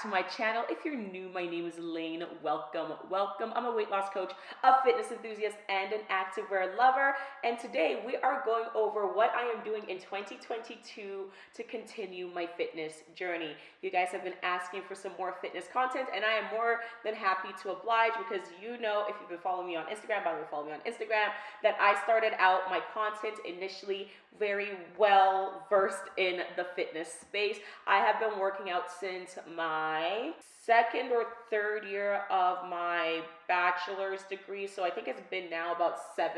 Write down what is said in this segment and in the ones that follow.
my channel. If you're new, my name is Elaine. Welcome. I'm a weight loss coach, a fitness enthusiast, and an activewear lover. And today we are going over what I am doing in 2022 to continue my fitness journey. You guys have been asking for some more fitness content, and I am more than happy to oblige because you know, if you've been following me on Instagram, by the way, follow me on Instagram, that I started out my content initially very well versed in the fitness space. I have been working out since my second or third year of my bachelor's degree. So I think it's been now about 6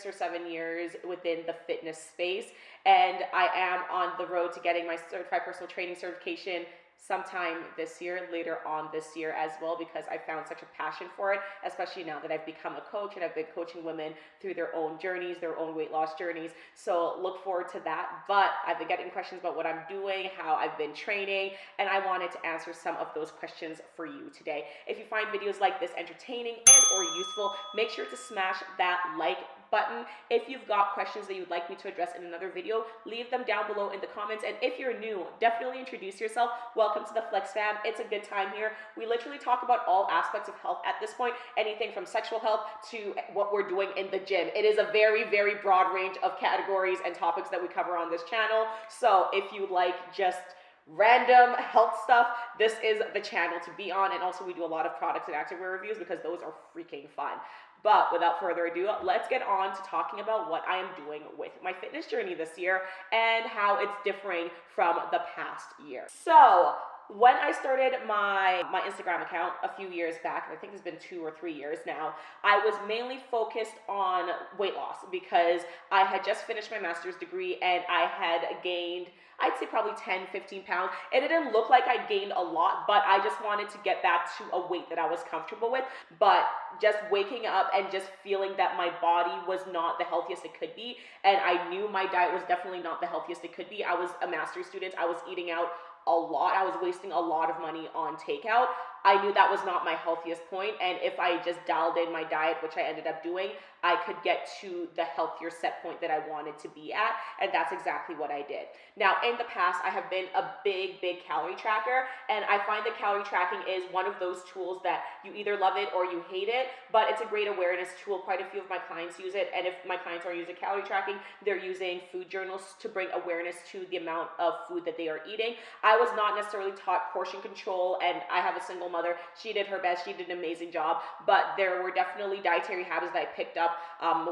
or 7 years within the fitness space. And I am on the road to getting my certified personal training certification sometime this year, later on this year as well, because I found such a passion for it, especially now that I've become a coach and I've been coaching women through their own journeys, their own weight loss journeys. So look forward to that. But I've been getting questions about what I'm doing, how I've been training, and I wanted to answer some of those questions for you today. If you find videos like this entertaining and or useful, make sure to smash that like button. If you've got questions that you'd like me to address in another video, leave them down below in the comments. And if you're new, definitely introduce yourself. Welcome to the Flex Fam. It's a good time here. We literally talk about all aspects of health at this point, anything from sexual health to what we're doing in the gym. It is a very, very broad range of categories and topics that we cover on this channel. So if you like just random health stuff, this is the channel to be on. And also we do a lot of products and activewear reviews because those are freaking fun. But without further ado, let's get on to talking about what I am doing with my fitness journey this year and how it's differing from the past year. So when I started my Instagram account a few years back, I think it's been 2 or 3 years now, I was mainly focused on weight loss because I had just finished my master's degree and I had gained, I'd say probably 10, 15 pounds. It didn't look like I gained a lot, but I just wanted to get back to a weight that I was comfortable with. But just waking up and just feeling that my body was not the healthiest it could be, and I knew my diet was definitely not the healthiest it could be. I was a master's student. I was eating out a lot. I was wasting a lot of money on takeout. I knew that was not my healthiest point, and if I just dialed in my diet, which I ended up doing, I could get to the healthier set point that I wanted to be at, and that's exactly what I did. Now, in the past, I have been a big calorie tracker, and I find that calorie tracking is one of those tools that you either love it or you hate it, but it's a great awareness tool. Quite a few of my clients use it, and if my clients are using calorie tracking, they're using food journals to bring awareness to the amount of food that they are eating. I was not necessarily taught portion control, and I have a single mother. She did her best. She did an amazing job, but there were definitely dietary habits that I picked up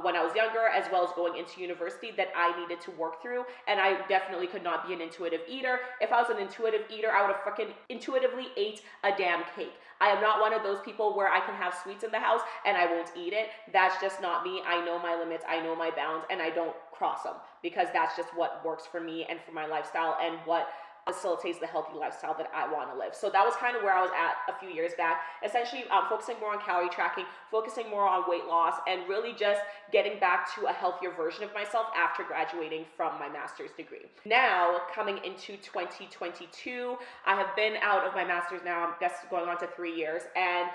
when I was younger, as well as going into university, that I needed to work through, and I definitely could not be an intuitive eater. If I was an intuitive eater, I would have freaking intuitively ate a damn cake. I am not one of those people where I can have sweets in the house and I won't eat it. That's just not me. I know my limits, I know my bounds, and I don't cross them because that's just what works for me and for my lifestyle and what facilitates the healthy lifestyle that I want to live. So that was kind of where I was at a few years back, essentially focusing more on calorie tracking, focusing more on weight loss, and really just getting back to a healthier version of myself after graduating from my master's degree. Now, coming into 2022, I have been out of my master's now, I guess going on to 3 years, and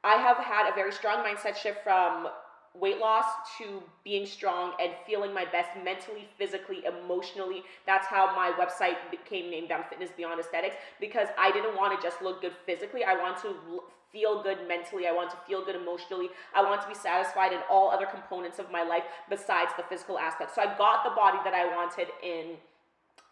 I have had a very strong mindset shift from weight loss to being strong and feeling my best mentally, physically, emotionally. That's how my website became named Down Fitness Beyond Aesthetics, because I didn't want to just look good physically. I want to feel good mentally. I want to feel good emotionally. I want to be satisfied in all other components of my life besides the physical aspect. So I got the body that I wanted in,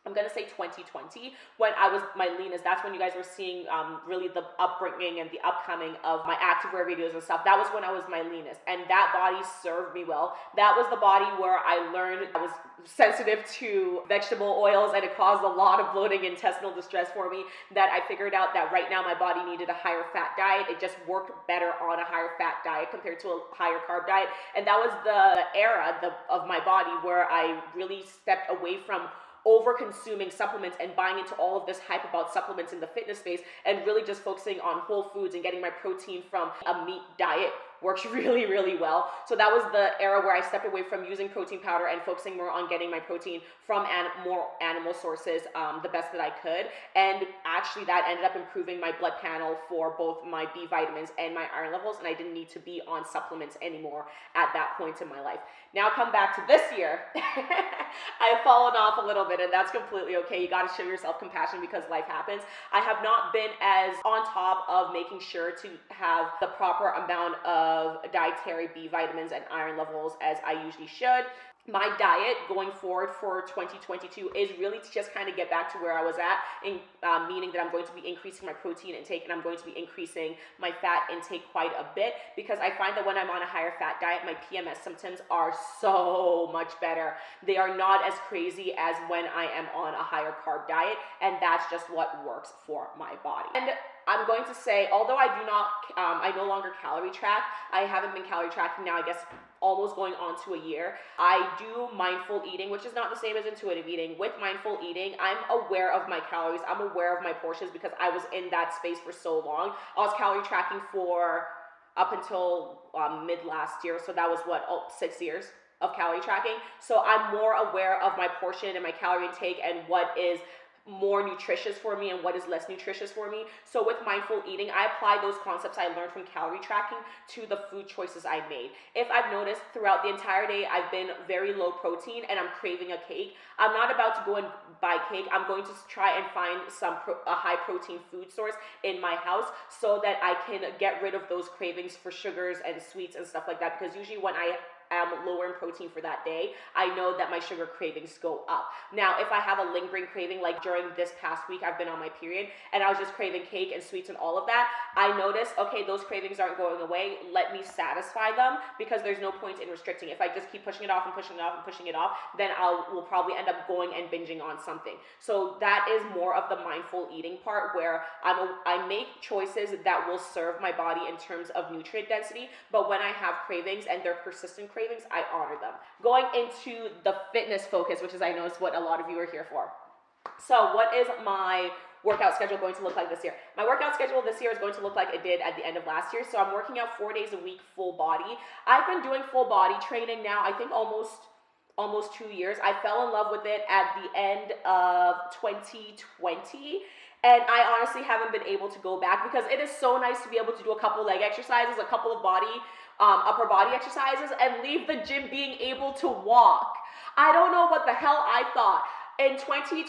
I'm going to say 2020, when I was my leanest. That's when you guys were seeing really the upbringing and the upcoming of my activewear videos and stuff. That was when I was my leanest, and that body served me well. That was the body where I learned I was sensitive to vegetable oils, and it caused a lot of bloating, intestinal distress for me, that I figured out that right now my body needed a higher fat diet. It just worked better on a higher fat diet compared to a higher carb diet. And that was the era of my body where I really stepped away from over-consuming supplements and buying into all of this hype about supplements in the fitness space, and really just focusing on whole foods and getting my protein from a meat diet works really, really well. So that was the era where I stepped away from using protein powder and focusing more on getting my protein from more animal sources, the best that I could. And actually that ended up improving my blood panel for both my B vitamins and my iron levels, and I didn't need to be on supplements anymore at that point in my life. Now come back to this year. I've fallen off a little bit, and that's completely okay. You got to show yourself compassion because life happens. I have not been as on top of making sure to have the proper amount of dietary B vitamins and iron levels as I usually should. My diet going forward for 2022 is really to just kind of get back to where I was at, meaning that I'm going to be increasing my protein intake and I'm going to be increasing my fat intake quite a bit, because I find that when I'm on a higher fat diet, my PMS symptoms are so much better. They are not as crazy as when I am on a higher carb diet, and that's just what works for my body. And I'm going to say, although I no longer calorie track, I haven't been calorie tracking now, I guess, almost going on to a year. I do mindful eating, which is not the same as intuitive eating. With mindful eating, I'm aware of my calories, I'm aware of my portions, because I was in that space for so long. I was calorie tracking for up until mid last year, so that was 6 years of calorie tracking. So I'm more aware of my portion and my calorie intake and what is more nutritious for me and what is less nutritious for me. So with mindful eating, I apply those concepts I learned from calorie tracking to the food choices I made. If I've noticed throughout the entire day I've been very low protein and I'm craving a cake, I'm not about to go and buy cake. I'm going to try and find a high protein food source in my house so that I can get rid of those cravings for sugars and sweets and stuff like that, because usually when I am lower in protein for that day, I know that my sugar cravings go up. Now, if I have a lingering craving, like during this past week, I've been on my period and I was just craving cake and sweets and all of that, I noticed, okay, those cravings aren't going away. Let me satisfy them, because there's no point in restricting. If I just keep pushing it off and pushing it off and pushing it off, then will probably end up going and binging on something. So that is more of the mindful eating part, where I make choices that will serve my body in terms of nutrient density, but when I have cravings and they're persistent cravings, I honor them. Going into the fitness focus, which is, I know, is what a lot of you are here for. So what is my workout schedule going to look like this year? My workout schedule this year is going to look like it did at the end of last year. So I'm working out 4 days a week, full body. I've been doing full body training now, I think almost 2 years. I fell in love with it at the end of 2020. And I honestly haven't been able to go back, because it is so nice to be able to do a couple leg exercises, a couple of upper body exercises, and leave the gym being able to walk. I don't know what the hell I thought. In 2020,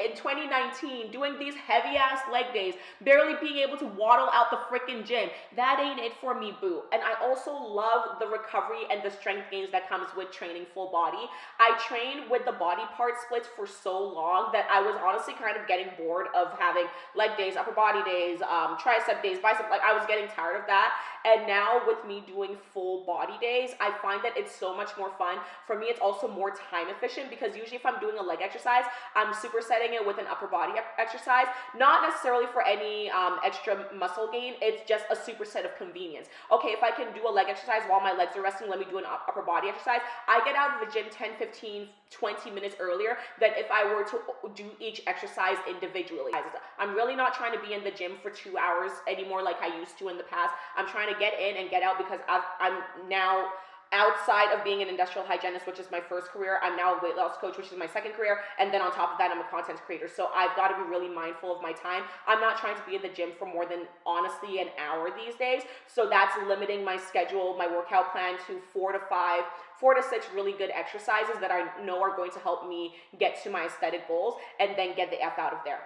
in 2019, doing these heavy ass leg days, barely being able to waddle out the freaking gym. That ain't it for me, boo. And I also love the recovery and the strength gains that comes with training full body. I trained with the body part splits for so long that I was honestly kind of getting bored of having leg days, upper body days, tricep days, bicep. Like, I was getting tired of that. And now with me doing full body days, I find that it's so much more fun. For me, it's also more time efficient, because usually if I'm doing a leg exercise, I'm supersetting it with an upper body exercise, not necessarily for any extra muscle gain. It's just a superset of convenience. Okay, if I can do a leg exercise while my legs are resting, let me do an upper body exercise. I get out of the gym 10, 15, 20 minutes earlier than if I were to do each exercise individually. I'm really not trying to be in the gym for 2 hours anymore like I used to in the past. I'm trying to get in and get out, because I'm now, outside of being an industrial hygienist, which is my first career, I'm now a weight loss coach, which is my second career, and then on top of that, I'm a content creator. So I've got to be really mindful of my time. I'm not trying to be in the gym for more than, honestly, an hour these days. So that's limiting my schedule, my workout plan, to 4 to 6 really good exercises that I know are going to help me get to my aesthetic goals, and then get the F out of there.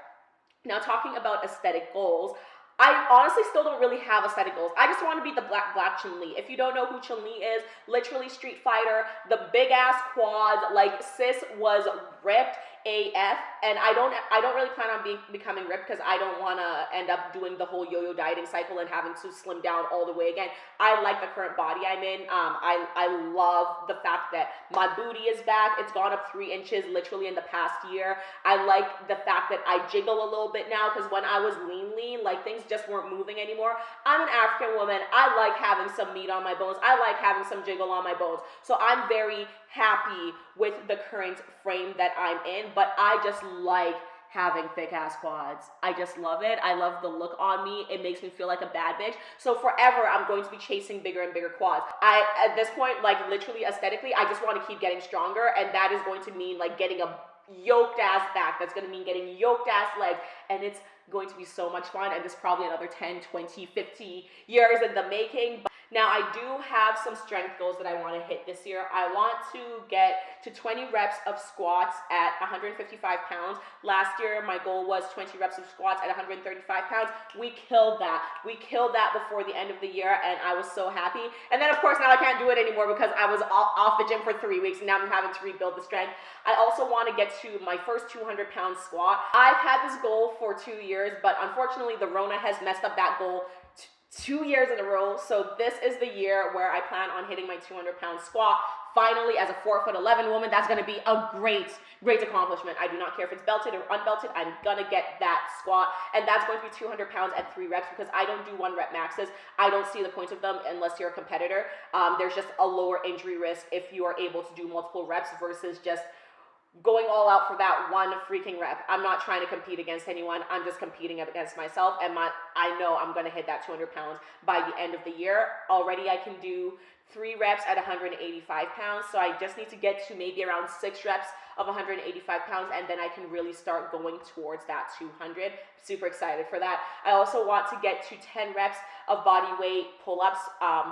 Now, talking about aesthetic goals, I honestly still don't really have aesthetic goals. I just want to be the black Chun-Li. If you don't know who Chun-Li is, literally Street Fighter, the big ass quads, like, sis was ripped AF, and I don't really plan on becoming ripped, because I don't want to end up doing the whole yo-yo dieting cycle and having to slim down all the way again. I like the current body I'm in. I love the fact that my booty is back. It's gone up 3 inches literally in the past year. I like the fact that I jiggle a little bit now, because when I was lean, like, things just weren't moving anymore. I'm an African woman. I like having some meat on my bones. I like having some jiggle on my bones. So I'm very happy with the current frame that I'm in, but I just like having thick ass quads. I just love it. I love the look on me. It makes me feel like a bad bitch. So forever I'm going to be chasing bigger and bigger quads. At this point, like literally aesthetically, I just want to keep getting stronger, and that is going to mean like getting a yoked ass back. That's going to mean getting yoked ass legs, and it's going to be so much fun. And this is probably another 10, 20, 50 years in the making. Now, I do have some strength goals that I want to hit this year. I want to get to 20 reps of squats at 155 pounds. Last year, my goal was 20 reps of squats at 135 pounds. We killed that. We killed that before the end of the year, and I was so happy. And then, of course, now I can't do it anymore because I was off the gym for 3 weeks, and now I'm having to rebuild the strength. I also want to get to my first 200-pound squat. I've had this goal for 2 years, but unfortunately, the Rona has messed up that goal 2 years in a row. So this is the year where I plan on hitting my 200-pound squat. Finally, as a 4'11" woman, that's going to be a great accomplishment. I do not care if it's belted or unbelted. I'm going to get that squat, and that's going to be 200 pounds at 3 reps because I don't do 1 rep maxes. I don't see the point of them unless you're a competitor. There's just a lower injury risk if you are able to do multiple reps versus just going all out for that 1 freaking rep. I'm not trying to compete against anyone. I'm just competing against myself, and I know I'm going to hit that 200 pounds by the end of the year. Already I can do 3 reps at 185 pounds, so I just need to get to maybe around 6 reps of 185 pounds, and then I can really start going towards that 200. Super excited for that. I also want to get to 10 reps of body weight pull-ups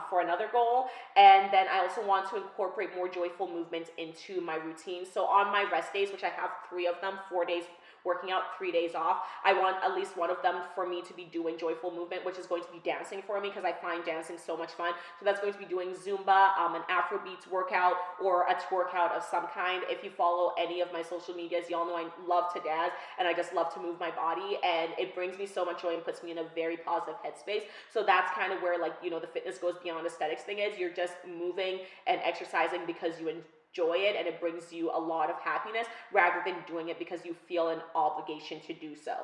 for another goal, and then I also want to incorporate more joyful movements into my routine. So on my rest days, which I have 3 of them, 4 days working out, 3 days off, I want at least one of them for me to be doing joyful movement, which is going to be dancing for me because I find dancing so much fun. So that's going to be doing Zumba, an Afrobeats workout, or a twerkout of some kind. If you follow any of my social medias, y'all know I love to dance, and I just love to move my body, and it brings me so much joy and puts me in a very positive headspace. So that's kind of where, like, you know, the fitness goes beyond aesthetics thing is. You're just moving and exercising because you enjoy it and it brings you a lot of happiness rather than doing it because you feel an obligation to do so.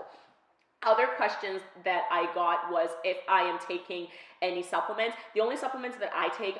Other questions that I got was if I am taking any supplements. The only supplements that I take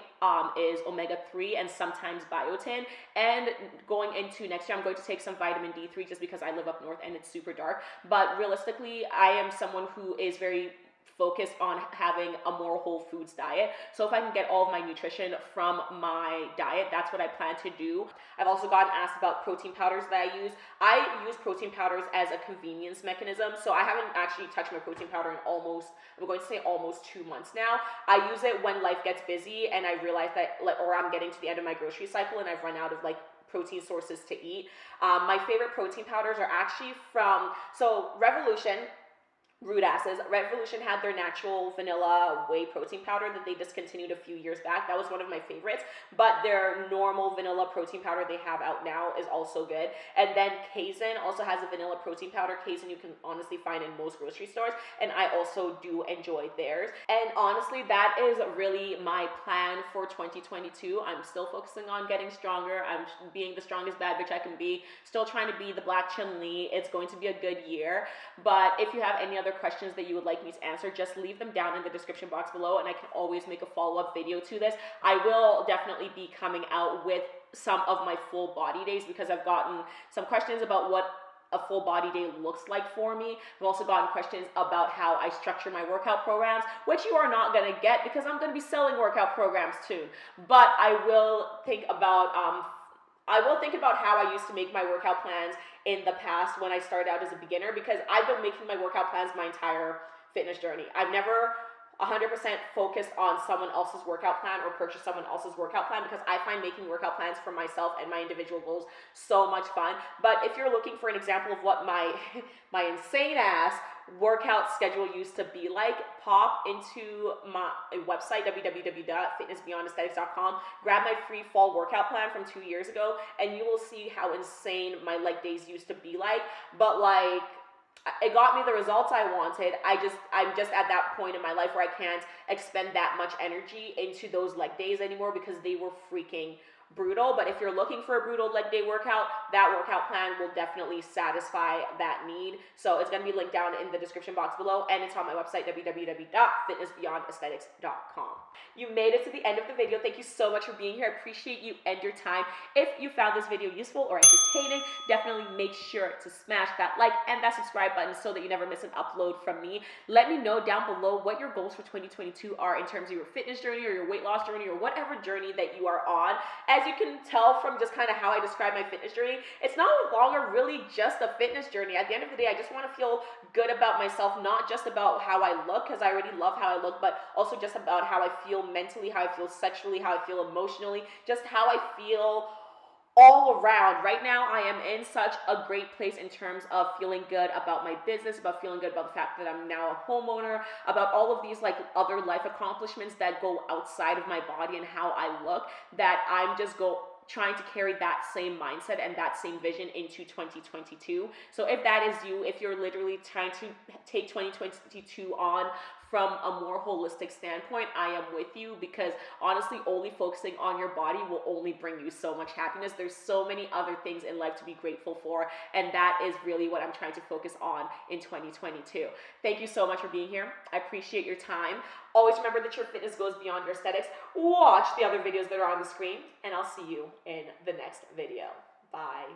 is omega-3 and sometimes biotin. And going into next year, I'm going to take some vitamin D3 just because I live up north and it's super dark. But realistically, I am someone who is very focused on having a more whole foods diet. So if I can get all of my nutrition from my diet, that's what I plan to do. I've also gotten asked about protein powders that I use. I use protein powders as a convenience mechanism. So I haven't actually touched my protein powder in I'm going to say almost 2 months now. I use it when life gets busy and I realize that, or I'm getting to the end of my grocery cycle and I've run out of like protein sources to eat. My favorite protein powders are actually from, Revolution, Rude asses. Revolution had their natural vanilla whey protein powder that they discontinued a few years back. That was one of my favorites, but their normal vanilla protein powder they have out now is also good. And then Kaizen also has a vanilla protein powder. Kaizen you can honestly find in most grocery stores, and I also do enjoy theirs. And honestly, that is really my plan for 2022. I'm still focusing on getting stronger. I'm being the strongest bad bitch I can be. Still trying to be the Black Chun-Li. It's going to be a good year. But if you have any other questions that you would like me to answer, just leave them down in the description box below and I can always make a follow-up video to this. I will definitely be coming out with some of my full body days because I've gotten some questions about what a full body day looks like for me. I've also gotten questions about how I structure my workout programs, which you are not going to get because I'm going to be selling workout programs soon. But I will think about how I used to make my workout plans in the past when I started out as a beginner, because I've been making my workout plans my entire fitness journey. I've never 100% focused on someone else's workout plan or purchased someone else's workout plan because I find making workout plans for myself and my individual goals so much fun. But if you're looking for an example of what my insane ass workout schedule used to be like, pop into my website, www.fitnessbeyondaesthetics.com, grab my free fall workout plan from 2 years ago, and you will see how insane my leg days used to be like. But like, it got me the results I wanted. I'm just at that point in my life where I can't expend that much energy into those leg days anymore because they were freaking brutal, but if you're looking for a brutal leg day workout, that workout plan will definitely satisfy that need. So it's going to be linked down in the description box below, and it's on my website, www.fitnessbeyondesthetics.com. You made it to the end of the video. Thank you so much for being here. I appreciate you and your time. If you found this video useful or entertaining, definitely make sure to smash that like and that subscribe button so that you never miss an upload from me. Let me know down below what your goals for 2022 are in terms of your fitness journey or your weight loss journey or whatever journey that you are on. As you can tell from just kind of how I describe my fitness journey, it's no longer really just a fitness journey. At the end of the day, I just want to feel good about myself, not just about how I look, because I already love how I look, but also just about how I feel mentally, how I feel sexually, how I feel emotionally, just how I feel all around. Right now, I am in such a great place in terms of feeling good about my business, about feeling good about the fact that I'm now a homeowner, about all of these like other life accomplishments that go outside of my body and how I look, that I'm just trying to carry that same mindset and that same vision into 2022. So if that is you, if you're literally trying to take 2022 on from a more holistic standpoint, I am with you, because honestly, only focusing on your body will only bring you so much happiness. There's so many other things in life to be grateful for, and that is really what I'm trying to focus on in 2022. Thank you so much for being here. I appreciate your time. Always remember that your fitness goes beyond your aesthetics. Watch the other videos that are on the screen, and I'll see you in the next video. Bye.